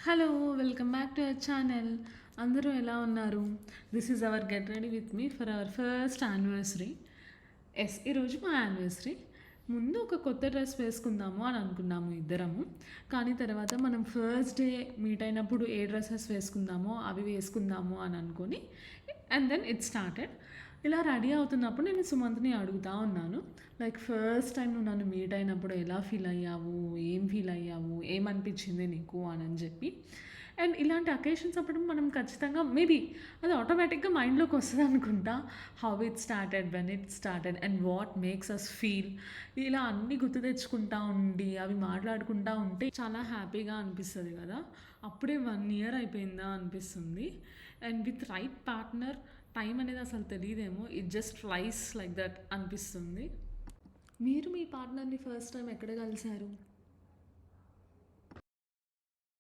Hello! Welcome back to our channel. అందరూ ఎలా ఉన్నారు? This is our get ready with me for hour first anniversary. ఈరోజు మా anniversary. ముందు ఒక కొత్త డ్రెస్ వేసుకుందాము అని అనుకున్నాము ఇద్దరము. కానీ తర్వాత మనం ఫస్ట్ డే మీట్ అయినప్పుడు ఏ డ్రెస్సెస్ వేసుకుందామో అవి వేసుకుందాము అని అనుకొని అండ్ దెన్ ఇట్ స్టార్టెడ్. ఇలా రెడీ అవుతున్నప్పుడు నేను సుమంత్‌ని అడుగుతా ఉన్నాను. లైక్ ఫస్ట్ టైం నువ్వు నన్ను మీట్ అయినప్పుడు ఎలా ఫీల్ అయ్యావు? ఏం ఫీల్ అయ్యావు? ఏమనిపించింది నీకు అని చెప్పి. అండ్ ఇలాంటి అకేషన్స్ అప్పుడు మనం ఖచ్చితంగా మేబీ అది ఆటోమేటిక్‌గా మైండ్‌లోకి వస్తది అనుకుంటా. How it started, when it started and what makes us feel. ఇలా అన్నీ గుర్తు తెచ్చుకుంటా ఉండి, అవి మాట్లాడుకుంటా ఉంటే చాలా హ్యాపీగా అనిపిస్తది కదా! అప్పుడే 1 ఇయర్ అయిపోయిందా అనిపిస్తుంది. And with right partner time అనేది అసలు తెలీదేమో. It just flies like that అనిపిస్తుంది. మీరు మీ పార్ట్నర్‌ని ఫస్ట్ టైం ఎక్కడ కలిసారు?